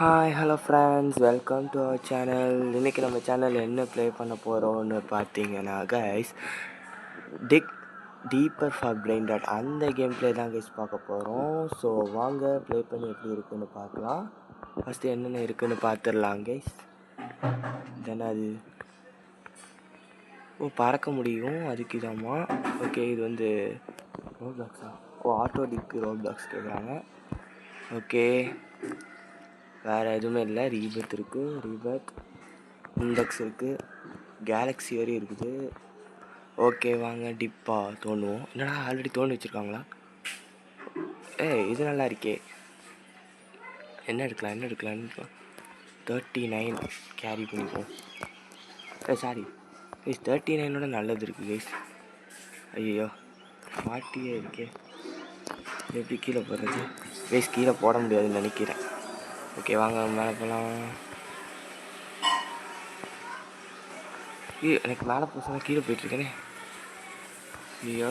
Hi hello friends, welcome to our channel. இன்றைக்கி நம்ம சேனலில் என்ன ப்ளே பண்ண போகிறோம்னு பார்த்தீங்கன்னா guys, dig deeper for brain dot அந்த கேம் ப்ளே தான் கைஸ் பார்க்க போகிறோம். ஸோ வாங்க ப்ளே பண்ணி எப்படி இருக்குன்னு பார்க்கலாம். ஃபஸ்ட்டு என்னென்ன இருக்குதுன்னு பார்த்துடலாம் கைஸ். தென் அது பறக்க முடியும், அதுக்கு இதாம்மா. ஓகே, இது வந்து ரோப்ளாக்ஸா? ஆட்டோ டிக்கு ரோப்ளாக்ஸ் கேட்குறாங்க. ஓகே, வேறு எதுவுமே இல்லை. ரீபர்த் இருக்குது, ரீபர்த் இண்டெக்ஸ் இருக்குது, கேலக்ஸி வரையும் இருக்குது. ஓகே, வாங்க டிப்பாக தோணுவோம். என்னடா ஆல்ரெடி தோண்டி வச்சுருக்காங்களா? இது நல்லா இருக்கே. என்ன எடுக்கலாம் 39 கேரி பண்ணிப்போம். சாரி கைஸ், 39ஓட நல்லது இருக்குது கைஸ். ஐயோ 40 இருக்கே, எப்படி கீழே போடுறது கைஸ்? கீழே போட முடியாதுன்னு நினைக்கிறேன். ஓகே, வாங்க மேலே போகலாம். எனக்கு மேலே போக கீழே போயிட்டுருக்கேனே. ஐயோ,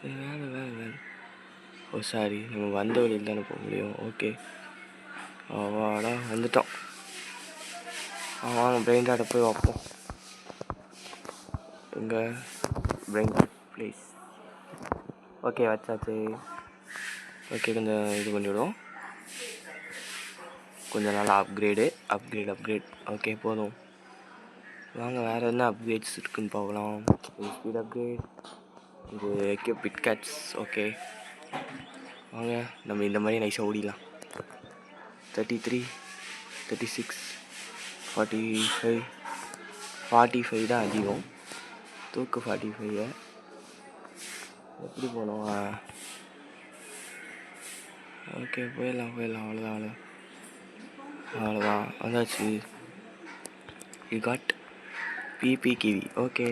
வேலை. ஓ சாரி, நம்ம வந்த வழியில் தானே போக முடியும். ஓகே, அவாடா வந்துட்டோம். வாங்க பிரெயின் டாட்டை போய் வைப்போம். எங்கே பிரெயின் டாட் ப்ளீஸ். ஓகே, வச்சாச்சு. ஓகே, கொஞ்சம் இது பண்ணிவிடுவோம். கொஞ்சம் நல்லா அப்கிரேட். ஓகே, போதும். வாங்க வேறு என்ன அப்கிரேட்ஸ் இருக்குதுன்னு பார்க்கலாம். ஸ்பீட் அப்கிரேட், இது பிட் கேட்ஸ். ஓகே, வாங்க நம்ம இந்த மாதிரி நைஸாக ஓடிடலாம். 33, 36, 45 தான் அதிகம். தூக்கு 45. எப்படி போனோம்? ஓகே, போயிடலாம். அவ்வளோதான் வந்தாச்சு. You got BB kiwi. Okay,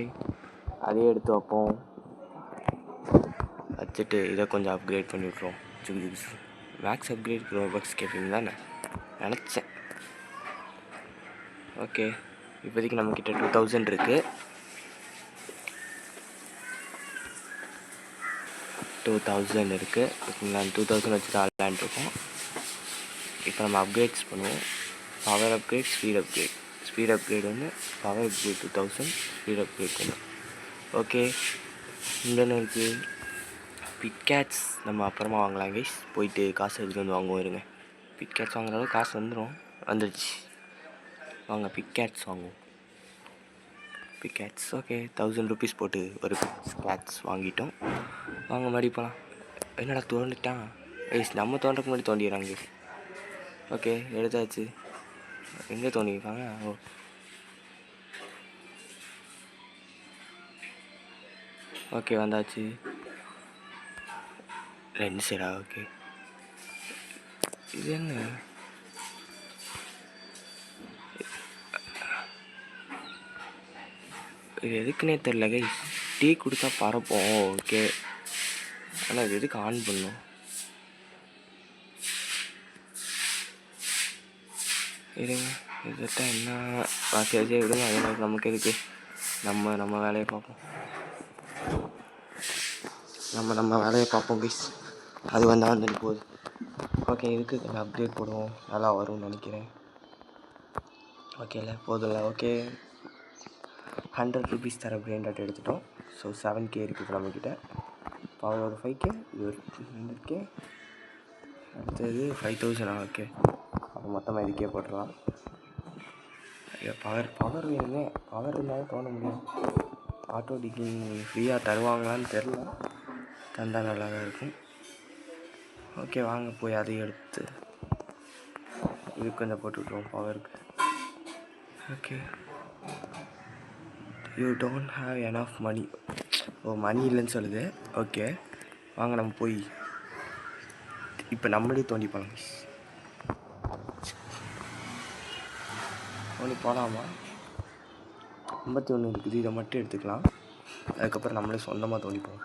அதே எடுத்து வைப்போம். வச்சுட்டு இதை கொஞ்சம் அப்கிரேட் பண்ணி விட்ருவோம். மேக்ஸ் அப்கிரேட் ரோபக்ஸ் கேட்பீங்க தானே நினச்சேன். ஓகே, இப்போதைக்கு நம்மக்கிட்ட 2000 இருக்குது. 2000 இருக்குது. ஓகேங்களா, 2000 வச்சு தான் ஆடலான்ட்ருக்கோம். இப்போ நம்ம அப்கிரேட்ஸ் பண்ணுவோம். பவர் அப்கிரேட், ஸ்பீட் அப்கிரேட் வந்து பவர் அப்கிரேட் 2000, ஸ்பீட் அப்கிரேட் பண்ணும். ஓகே, இங்கே இருக்குது பிட்கேட்ஸ். நம்ம அப்புறமா வாங்கலாம் கைஸ். போயிட்டு காசு எடுத்துகிட்டு வந்து வாங்குவோம். இருங்க, பிட்கேட்ஸ் வாங்குற அளவுக்கு காசு வந்துடுச்சு. வாங்க பிட்கேட்ஸ் வாங்குவோம். பிட்கேட்ஸ் ஓகே, 1000 ருபீஸ் போட்டு ஒரு கேட்ஸ் வாங்கிட்டோம். வாங்க மறுபடி போகலாம். என்னடா தோண்டிட்டான் கைஸ்? நம்ம தோன்றதுக்கு முன்னாடி தோண்டிடுறாங்க கைஸ். ஓகே, எடுத்தாச்சு. எங்கே தோண்டிருக்காங்க? ஓகே, வந்தாச்சு. 2 சைடா? ஓகே, இது என்ன? இது எதுக்குன்னே தெரில கைஸ். டீ குடித்தா பறப்போம். ஓகே, ஆனால் இது எதுக்கு ஆன் பண்ணும்? இருங்க, இதுகிட்ட என்ன பாசியாச்சே விடுங்க. அதே மாதிரி நமக்கு எதுக்கு? நம்ம வேலையை பார்ப்போம். நம்ம வேலையை பார்ப்போம் கைஸ். அது வந்தால் வந்துட்டு போகுது. ஓகே, இதுக்கு கொஞ்சம் அப்டேட் போடுவோம், நல்லா வரும்னு நினைக்கிறேன். ஓகேல போதில்ல. ஓகே, 100 ருபீஸ் தர பிரெயின் டாட் எடுத்துட்டோம். ஸோ 7K இருக்குது நம்மக்கிட்ட. பவர் ஒரு 5K, இது ஒரு 100K, அடுத்தது 5000. ஓகே, அப்போ மொத்தமாக இதுக்கே போட்டுடலாம். பவர் வேணுமே. பவர் இருந்தாலும் தோண முடியும். ஆட்டோ டிக்கிங் ஃப்ரீயாக தருவாங்களான்னு தெரில. தந்தால் நல்லா தான் இருக்கும். ஓகே, வாங்க போய் அதையும் எடுத்து இது கொஞ்சம் போட்டு விட்ருவோம் பவருக்கு. Okay, you don't have enough money. Money இல்லைன்னு சொல்லுது. ஓகே, வாங்க நம்ம போய் இப்போ நம்மளே தோண்டி போகலாம். தோண்டி போகலாமா? 51 இருக்குது, இதை மட்டும் எடுத்துக்கலாம். அதுக்கப்புறம் நம்மளே சொந்தமாக தோண்டிப்போம்.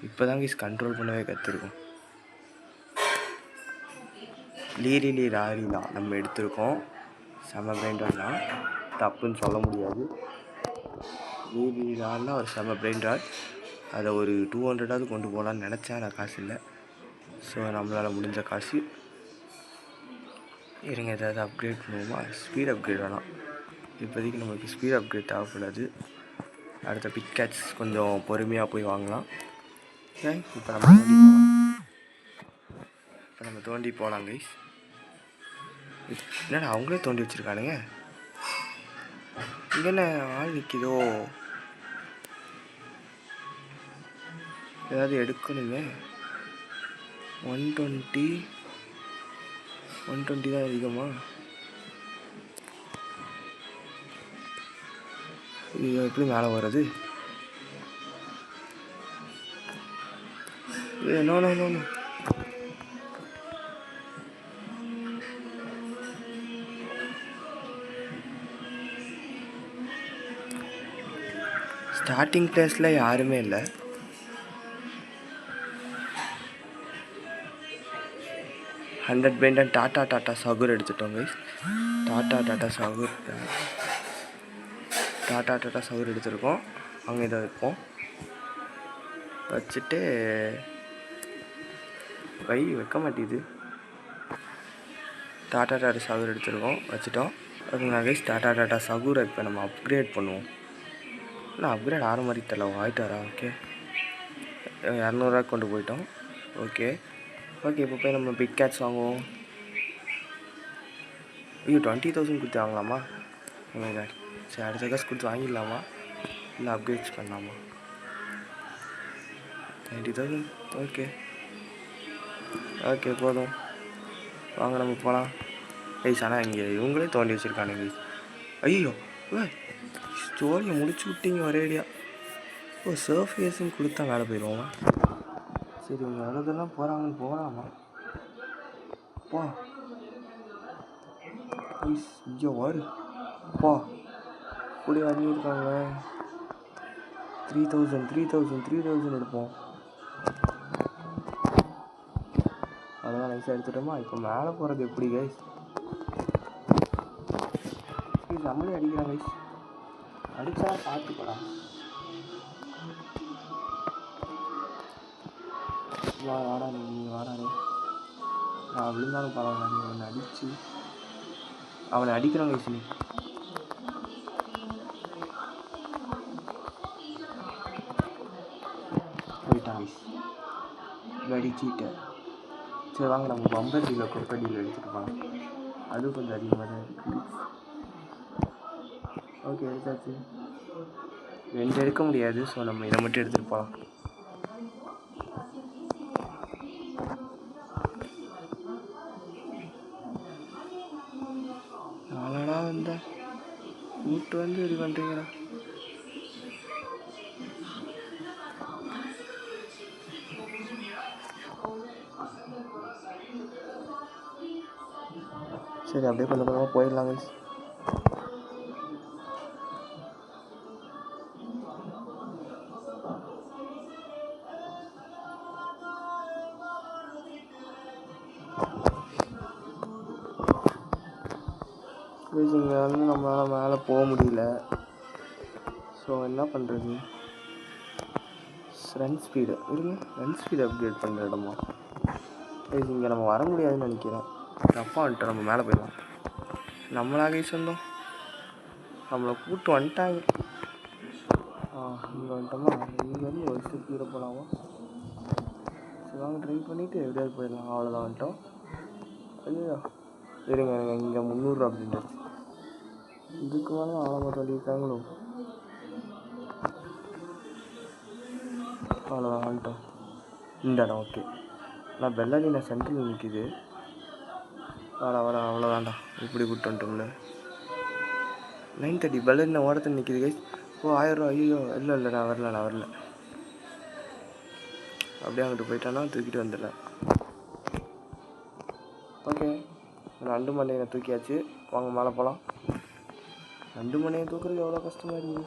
இப்போ தான் கைஸ் கண்ட்ரோல் பண்ணவே கற்றுருக்கோம். லீரிலி ராரிலா நம்ம எடுத்திருக்கோம். செம பிரெயின் டாட்லாம் தப்புன்னு சொல்ல முடியாது. லீரிலி ராரிலாம் ஒரு செம பிரெயின் டாட். அதை ஒரு 200ஆவது கொண்டு போகலான்னு நினச்சேன். நான் காசு இல்லை. ஸோ நம்மளால் முடிஞ்ச காசு இருங்க. ஏதாவது அப்கிரேட் பண்ணுவோமா? ஸ்பீட் அப்கிரேட் வேணாம் இப்போதைக்கு. நம்மளுக்கு ஸ்பீட் அப்கிரேட் தேவைப்படாது. அடுத்த பிக் கேட்ச் கொஞ்சம் பொறுமையாக போய் வாங்கலாம். ஓகே, இப்போ நம்ம தோண்டி போகலாம் கைஸ். என்னடா அவங்களே தோண்டி வச்சுருக்கானுங்க. இங்கே என்ன ஆள் நிற்கிதோ? ஏதாவது எடுக்கணுங்க. 120 தான் அதிகமா? இது எப்படி மேலே வர்றது? No no no no. Starting பிளேஸில் யாருமே இல்லை. ஹண்ட்ரட் பெயிண்ட் டாட்டா சகுர் எடுத்துட்டோம் கைஸ். டாட்டா சகுர் எடுத்துருக்கோம். அங்கே இதை வைப்போம். வச்சுட்டு வைக்க மாட்டேது. டாட்டா சகுர் எடுத்துருக்கோம், வச்சுட்டோம். ஓகேங்களா கைஸ், டாட்டா சகுரை இப்போ நம்ம அப்கிரேட் பண்ணுவோம். இல்லை அப்கிரேட் ஆகிற மாதிரி தெரியல. ஆகிட்டாரா? ஓகே, 200 கொண்டு போயிட்டோம். ஓகே இப்போ போய் நம்ம பிக் கேட்ச் வாங்குவோம். ஐயோ 20,000 கொடுத்து வாங்கலாமா? சரி, அடுத்த காசு கொடுத்து வாங்கிடலாமா இல்லை அப்கிரேட்ஸ் பண்ணலாமா? 90,000. ஓகே போதும், வாங்க நம்ம போகலாம் கைஸ். ஆனால் இங்கே இவங்களே தோண்டி வச்சுருக்கானுங்க கைஸ். ஐயோ ஸ்டோரியை முடிச்சு விட்டீங்க ஒரேடியா. சர்ஃபேஸும் கொடுத்தா வேலை போயிடுவோமா? சரி, இவங்க எவ்வளோதெல்லாம் போகிறாங்கன்னு போகலாமா? போ ஐயோ வரு போ. இப்படி வாங்கியிருக்காங்க. 3,000 எடுப்போம். அதெல்லாம் நைஸாக எடுத்துட்டோமா? இப்போ மேலே போகிறது எப்படி கைஸ்? நம்மளே அடிக்கிறான் கைஸ். அடித்தா பார்த்துக்கடா. வாடா நீ வாடாடே. நான் விழுந்தாலும் பரவாயில்ல, நீ அவனை அடித்து அவனை அடிக்கிறான் கைஸ். நீ போயிட்டான் கைஸ், அடிச்சுட்டேன். சரி வாங்க நம்ம பம்பர் டீலில் கொப்படியில் எடுத்துகிட்டு போகலாம். அதுவும் கொஞ்சம் அதிகமாக தான் இருக்குது. ஓகே எடுத்தாச்சு. 2 எடுக்க முடியாது, ஸோ நம்ம இதை மட்டும் எடுத்துகிட்டு போகலாம். நாளடா வந்த கூட்டு வந்து இது பண்ணுறீங்களா? சரி அப்படியே கொஞ்சம் கொஞ்சமாக போயிடலாம் கைஸ். இங்கே வந்து நம்மளால் மேலே போக முடியல. ஸோ என்ன பண்ணுறது? ரன் ஸ்பீடு அப்கிரேட் பண்ணுற இடமா? இங்கே நம்ம வர முடியாதுன்னு நினைக்கிறேன். தப்பாக வந்துட்டோம். நம்ம மேலே போயிடலாம். நம்மளாக சொந்தம் நம்மளை கூப்பிட்டு வந்துட்டாங்க. இங்கே வந்துட்டோமா? இங்கேருந்து ஒரு ஸ்டெப் கீழே போகலாமா? சரி வாங்க ட்ரை பண்ணிவிட்டு எப்படியாவது போயிடலாம். அவ்வளோதான் வந்துட்டோம். ஐயோ இருங்க இங்கே 300 அப்படின்ட்டு. இதுக்கு மேலே ஆழமாக சொல்லியிருக்காங்களோ? அவ்வளோதான் வந்துட்டோம். இந்த இடம் ஓகே. நான் பெல்லாலினா சென்ட்ரல் நிற்கிது. வாடா அவ்வளோதான்டா. இப்படி கூப்பிட்டு வந்துட்டோம்ல. 9:30 பெல்லாலினா ஓரத்தில் நிற்கிது கைஸ். 1000 ஐயோ இல்லை நான் வரல. அப்படியே அங்கிட்டு போயிட்டானா தூக்கிட்டு வந்துடல. ஓகே, நண்டு மண்டையை தூக்கியாச்சு. வாங்க மேலே போகலாம். நண்டு மண்டையை தூக்குறது எவ்வளோ கஷ்டமாக இருக்குது.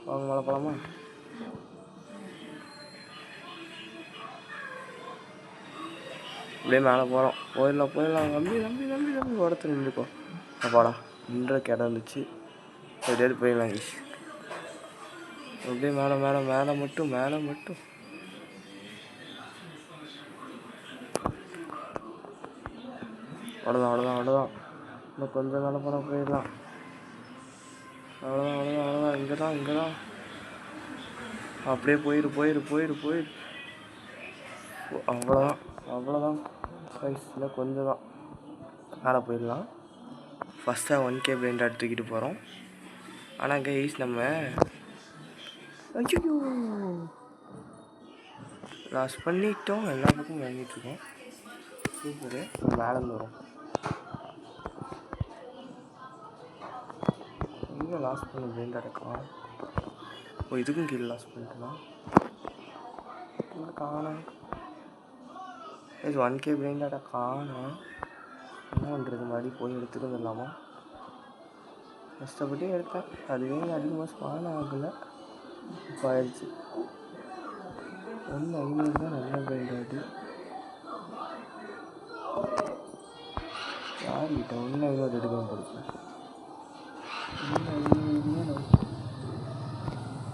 வாங்க மேலே போகலாமா? அப்படியே மேலே போகிறோம். போயிடலாம். நம்பி ஓரத்தில் நின்றுக்கோ. அப்பாடா நின்ற இடம் இருந்துச்சு. எப்படியாவது போயிடலாம் கைஸ். அப்படியே மேலே மேலே மேலே மட்டும் மேலே மட்டும். அவ்வளோதான் அவ்வளோதான் அவ்வளோதான். இன்னும் கொஞ்சம் மேலே போனால் போயிடலாம். அவ்வளோதான் அவ்வளோதான் அவ்வளோதான். இங்கே தான் அப்படியே போயிரு. அவ்வளோதான் கைஸ். இன்னும் கொஞ்சம் தான் மேலே போயிடலாம். ஃபஸ்ட்டாக 1K பிரைன் டாட் தூக்கிட்டு போகிறோம். ஆனால் கைஸ் நம்ம ஐயோ லாஸ் பண்ணிட்டோம். எல்லா பக்கமும் வாங்கிட்டுருக்கோம். சூப்பரு. மேலேருந்து வரும். எங்கே லாஸ் பண்ண பிரைன் டாட் ஓ இதுக்கும் கீழே லாஸ் பண்ணிட்டேன்னா காணோம். 1K பிரைன் டாட்டா காணோம். என்ன பண்ணுறது? மறுபடியும் போய் எடுத்துகிட்டு வந்துடலாமா? கஷ்டப்பட்டு எடுத்தேன். அதுவே அதிகமாக ஸ்பான் ஆகலை. இப்போ ஆயிடுச்சு. 1,500 தான் நல்ல பிரைன் டாட்டு. யார்கிட்ட 1,500 எடுக்கணும் படிப்பேன்.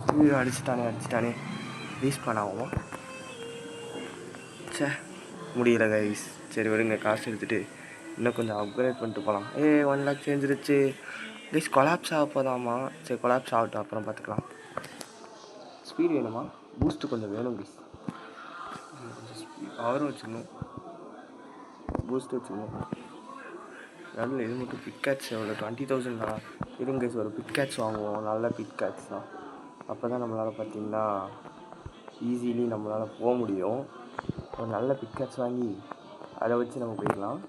1,500 அடிச்சுட்டானே ரீஸ் பண்ணாமா? சே முடியல கைஸ். சரி வருங்க, காசு எடுத்துகிட்டு இன்னும் கொஞ்சம் அப்கிரேட் பண்ணிட்டு போகலாம். 1 லேக் சேர்ந்துருச்சு கைஸ். கொலாப்ஸ் ஆக போதாமா? சரி கொலாப்ஸ் ஆகட்டும், அப்புறம் பார்த்துக்கலாம். ஸ்பீடு வேணுமா? பூஸ்ட்டு கொஞ்சம் வேணும் கைஸ். பவரும் வச்சுக்கணும், பூஸ்ட் வச்சுக்கணும். நல்ல இது மட்டும் பிட்கேட்ஸ் எவ்வளோ 20,000 தான். இருங்க கைஸ், ஒரு பிட்கேட்ஸ் வாங்குவோம். நல்ல பிட்கேட்ஸ் தான். அப்போ தான் நம்மளால் பார்த்திங்கன்னா ஈஸிலி நம்மளால் போக முடியும். ஒரு நல்ல பிட்கேட்ஸ் வாங்கி அதை வச்சு நம்ம போயிடலாம்.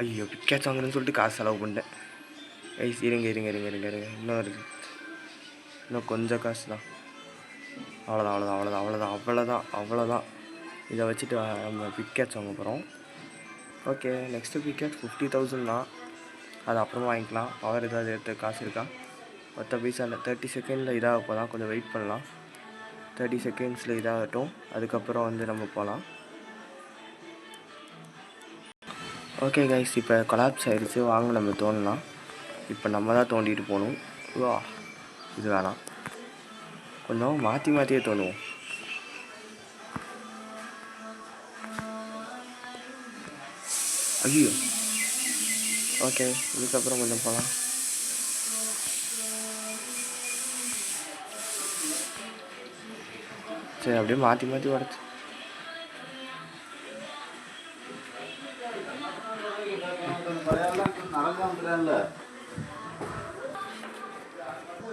ஐயோ பிட்கேட்ஸ் வாங்குறேன்னு சொல்லிட்டு காசு செலவு பண்ணிட்டேன் கைஸ். இருங்க இன்னும் கொஞ்சம் காசு தான். அவ்வளோதான். இதை வச்சுட்டு நம்ம பிட்கேட்ஸ் வாங்க போகிறோம். ஓகே நெக்ஸ்ட்டு பிட்கேட் 50,000 தான். அது அப்புறமா வாங்கிக்கலாம். பவர் ஏதாவது எடுத்து காசு இருக்கா? 10 பைசா இல்லை. 30 செகண்டில் இதாக போதான். கொஞ்சம் வெயிட் பண்ணலாம். 30 செகண்ட்ஸில் இதாகட்டும். அதுக்கப்புறம் வந்து நம்ம போகலாம். ஓகே கைஸ், இப்போ கொலாப்ஸ் ஆகிடுச்சு. வாங்க நம்ம தோணலாம். இப்போ நம்ம தான் தோண்டிட்டு போகணும். வா இது வேணாம், கொஞ்சம் மாற்றியே தோணுவோம். ஐயோ ஓகே இதுக்கப்புறம் கொஞ்சம் போகலாம். சரி அப்படியே மாற்றி உடச்சு.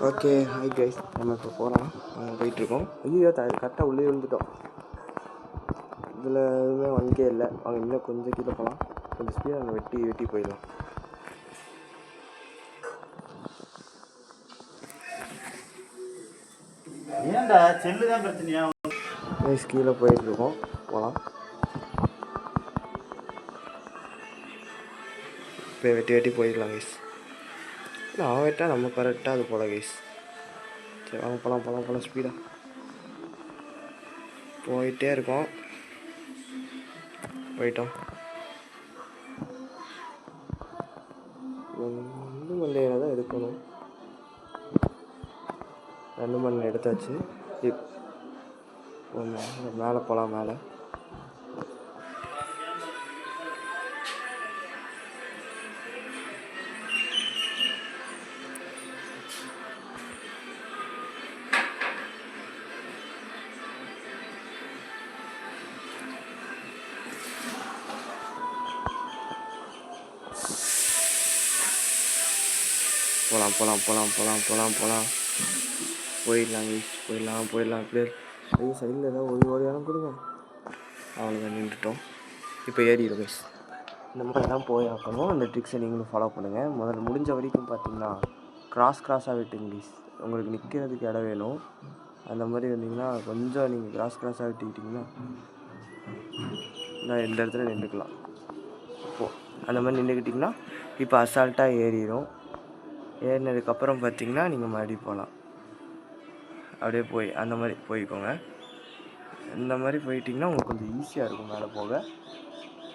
ஓகே ஹாய் கைஸ், நம்ம இப்போ போகிறோம். நாங்கள் போயிட்டுருக்கோம். ஐயோ கரெக்டாக உள்ளே விழுந்துட்டோம். இதில் எதுவுமே 1K இல்லை. அவங்க இன்னும் கொஞ்சம் கீழே போகலாம். கொஞ்சம் ஸ்பீடாக நாங்கள் வெட்டி போயிடலாம். ஏன்டா செல்லு தான் பிரச்சனையா? கைஸ் கீழே போயிட்டுருக்கோம், போகலாம். இப்போ வெட்டி போயிடலாம் கைஸ். நான் வெட்டால் நம்ம கரெக்டாக அது போல கைஸ். சரி வாங்க போகலாம் ஸ்பீடாக போயிட்டே இருக்கோம். போயிட்டோம். 2 மணி நேரம் தான் எடுக்கணும். 2 மணி நேரம் எடுத்தாச்சு. மேலே போகலாம். மேலே போகலாம். போயிடலாம். அப்படியே ஐயோ சைடில் ஏதாவது ஓடியாலும் கொடுங்க. அவ்வளோதான், நின்றுட்டோம். இப்போ ஏறிடும் கைஸ். இந்த மாதிரி தான் போய் ஆக்கணும். அந்த ட்ரிக்ஸை நீங்களும் ஃபாலோ பண்ணுங்கள். முதல்ல முடிஞ்ச வரைக்கும் பார்த்தீங்கன்னா கிராஸாக விட்டுங்க கைஸ். உங்களுக்கு நிற்கிறதுக்கு இடம் வேணும். அந்த மாதிரி வந்தீங்கன்னா கொஞ்சம் நீங்கள் கிராஸாக விட்டுக்கிட்டிங்கன்னா நான் இந்த இடத்துல நின்றுக்கலாம். இப்போது அந்த மாதிரி நின்றுக்கிட்டிங்கன்னா இப்போ அசால்ட்டாக ஏறிடும். ஏறினதுக்கப்புறம் பார்த்தீங்கன்னா நீங்கள் மறுபடியும் போகலாம். அப்படியே போய் அந்த மாதிரி போய்க்கோங்க. இந்த மாதிரி போயிட்டிங்கன்னா உங்களுக்கு கொஞ்சம் ஈஸியாக இருக்கும் மேலே போக.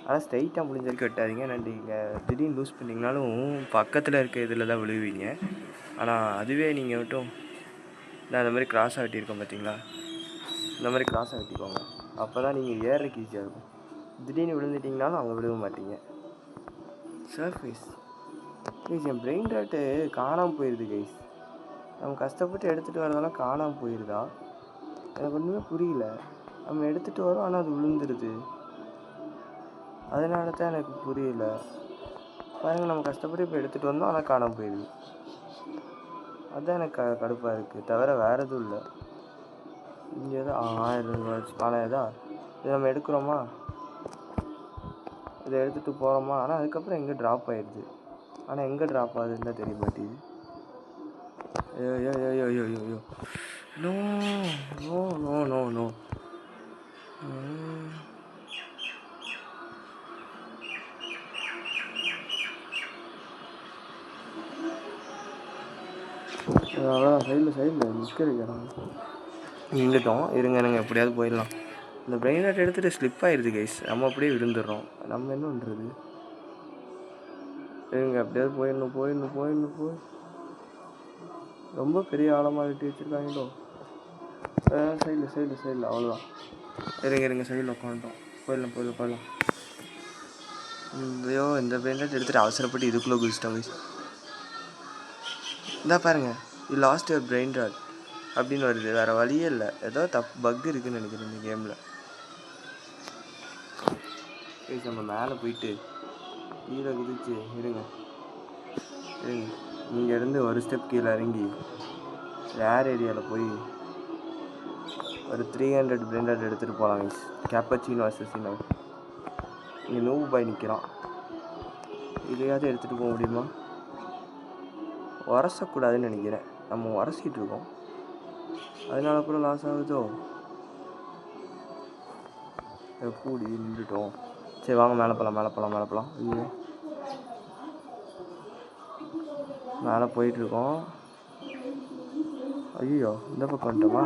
ஆனால் ஸ்ட்ரைட்டாக முடிஞ்ச வரைக்கும் வெட்டாதீங்க. நீங்கள் திடீர்னு லூஸ் பண்ணிங்கனாலும் பக்கத்தில் இருக்க இதில் தான் விழுவீங்க. ஆனால் அதுவே நீங்கள் மட்டும் நான் இந்த மாதிரி கிராஸாக வெட்டியிருக்கோம் பார்த்தீங்களா, இந்த மாதிரி கிராஸாக வெட்டிக்கோங்க. அப்போ தான் நீங்கள் ஏறக்கு ஈஸியாக இருக்கும். திடீர்னு விழுந்துட்டிங்கனாலும் அங்கே விழுக மாட்டீங்க. சர்ஃபேஸ் கைஸ், என் பிரெயின் ராட்டு காணாமல் போயிடுது கைஸ். நம்ம கஷ்டப்பட்டு எடுத்துகிட்டு வரதெல்லாம் காணாமல் போயிடுதா? எனக்கு ஒன்றுமே புரியல. நம்ம எடுத்துகிட்டு வரோம் ஆனால் அது விழுந்துருது. அதனால தான் எனக்கு புரியல. பாருங்கள், நம்ம கஷ்டப்பட்டு இப்போ எடுத்துகிட்டு வந்தோம் ஆனால் காணாமல் போயிடுது. அதுதான் எனக்கு கடுப்பாக இருக்குது, தவிர வேறு எதுவும் இல்லை. இங்கே ஏதோ 1000 ரூபா ஆனால் ஏதா இதை நம்ம எடுக்கிறோமா, இதை எடுத்துகிட்டு போகிறோமா, ஆனால் அதுக்கப்புறம் எங்கே ட்ராப் ஆகிடுது. ஆனால் எங்கே ட்ராப் ஆகுதுன்னு தான் தெரிய மாட்டேங்குது. ஐயோ ஐயோ ஐயோ ஐயோ ஐயோ, no no no no no. அவ்வளோதான், சைடில் நிற்கிறேன். நின்றுட்டோம், இருங்க எப்படியாவது போயிடலாம். இந்த பிரெயின் ராட் எடுத்துகிட்டு ஸ்லிப் ஆகிடுது கைஸ். நம்ம அப்படியே விழுந்துடுறோம். நம்ம என்ன பண்ணுறது? இருங்க, எப்படியாவது போயிடணும். ரொம்ப பெரிய ஆழமாக வெட்டி வச்சுருக்காங்களோ. சைடில் அவ்வளோதான். இருங்க சைடில் உட்காந்துட்டோம். போயிடலாம். ஐயோ, இந்த பிரெயின் ராட் எடுத்துகிட்டு அவசரப்பட்டு இதுக்குள்ளே குதிச்சிட்டோம் கைஸ். இந்தா பாருங்கள், you lost your brain rod அப்படின்னு வருது. வேறு வழியே இல்லை, ஏதோ பக் இருக்குதுன்னு நினைக்கிறேன் இந்த கேமில். நம்ம மேலே போயிட்டு கீழே குதிச்சு இருங்க இங்கேருந்து ஒரு ஸ்டெப் கீழே இறங்கி ஏர் ஏரியாவில் போய் ஒரு 300 பிரெயின் ராட் எடுத்துகிட்டு போகலாம் கைஸ். கேப்பச்சினோ அசசினோ. இங்கே நூபு பாய் நிற்கிறான். இதையாவது எடுத்துகிட்டு போக முடியுமா? உரசக்கூடாதுன்னு நினைக்கிறேன். நம்ம உரசிட்டு இருக்கோம், அதனால கூட லாஸ் ஆகுதோ. கூடி நின்றுட்டோம். சரி வாங்க, மேலே போகலாம். ஐயோ, மேலே போயிட்டுருக்கோம். ஐயோ, இந்த பக்கம் வந்துட்டோமா?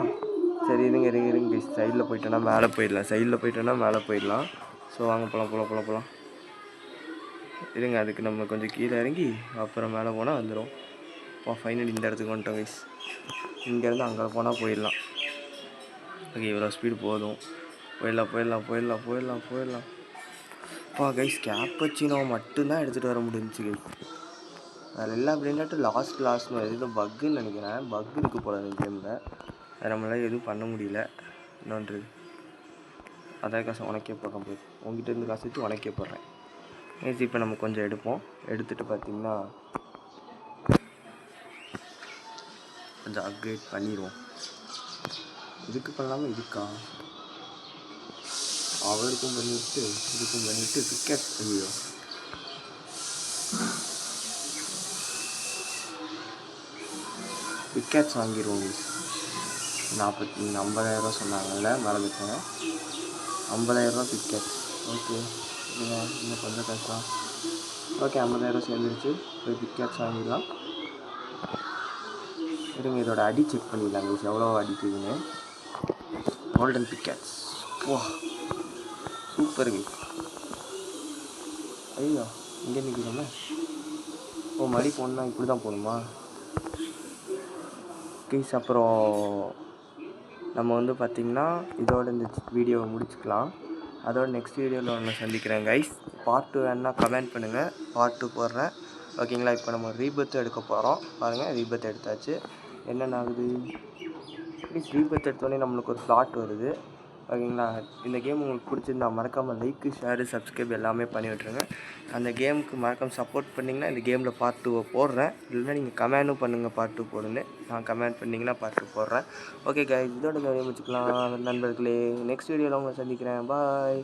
சரி இருங்க சைடில் போயிட்டோன்னா மேலே போயிடலாம். ஸோ வாங்க போகலாம். இருங்க, அதுக்கு நம்ம கொஞ்சம் கீழே இறங்கி அப்புறம் மேலே போனால் வந்துடும். ஃபைனலி இந்த இடத்துக்கு வந்துட்டோம் கைஸ். இங்கேருந்து அங்கே போனால் போயிடலாம். ஓகே, இவ்வளோ ஸ்பீடு போதும். போயிடலாம். கைஸ், கேப்பச்சினோ மட்டும்தான் எடுத்துகிட்டு வர முடிஞ்சிச்சு கைஸ். வேறு எல்லா அப்படின்னாட்டு லாஸ்ட்னு ஏதோ பக்குன்னு நினைக்கிறேன். பக் இருக்குது போல இந்த கேமில். அது நம்மளால் எதுவும் பண்ண முடியல. இன்னொன்று அதான் காசு உனக்கே போடுறேன், போய் உங்ககிட்ட இருந்து காசு வச்சு உனக்கே போடுறேன் கைஸ். இப்போ நம்ம கொஞ்சம் எடுத்துகிட்டு பார்த்திங்கன்னா கொஞ்சம் அப்கிரேட் பண்ணிடுவோம். இதுக்கு பண்ணாமல் இதுக்கா அவருக்கும் பண்ணிவிட்டு இதுக்கும் பண்ணிவிட்டு பிக்கெட். ஐயோ, பிக்கெட்ஸ் வாங்கிடுவோம். 50,000 சொன்னாங்கல்ல, மறந்துட்டேன். 50,000 பிக்கெட்ஸ். ஓகே, இன்னும் கொஞ்சம் காசுலாம். ஓகே, 50,000 சேர்ந்துருச்சு. போய் பிக்கெட்ஸ் வாங்கிடலாம். இருங்க, இதோட அடி செக் பண்ணிடலாம் கைஸ், எவ்வளோ அடிக்குதுன்னு. Golden pickets. Super guys. ஐயோ, இங்கே நிற்கிறோமே. மடி போகணுன்னா இப்படி தான் போகணுமா கைஸ்? அப்புறம் நம்ம பார்த்திங்கன்னா இதோட இந்த வீடியோவை முடிச்சுக்கலாம். அதோட நெக்ஸ்ட் வீடியோவில் ஒன்று சந்திக்கிறேன் கைஸ். பார்ட் 2 வேணுன்னா கமெண்ட் பண்ணுங்கள், பார்ட் 2 போடுறேன். ஓகேங்களா? இப்போ நம்ம ரீபர்த் எடுக்க போகிறோம். பாருங்கள், ரீபர்த் எடுத்தாச்சு. என்னென்ன ஆகுது ப்ளீஸ்? ரீபர்த் எடுத்தோடனே நம்மளுக்கு ஒரு ஸ்லாட் வருது. ஓகேங்களா? இந்த கேம் உங்களுக்கு பிடிச்சிருந்தா மறக்காமல் லைக்கு, ஷேரு, சப்ஸ்கிரைப் எல்லாமே பண்ணி விட்ருங்க. அந்த கேமுக்கு மறக்காமல் சப்போர்ட் பண்ணிங்கன்னா இந்த கேமில் பார்ட் 2 போடுறேன். இல்லைன்னா நீங்கள் கமெண்டும் பண்ணுங்கள், பார்ட் 2 போடுன்னு. நான் கமெண்ட் பண்ணிங்கன்னா பார்ட் 2 போடுறேன். ஓகே கைஸ், இதோட வீடியோ முடிச்சுக்கலாம் நண்பர்களே. நெக்ஸ்ட் வீடியோவில் உங்களை சந்திக்கிறேன். பாய்.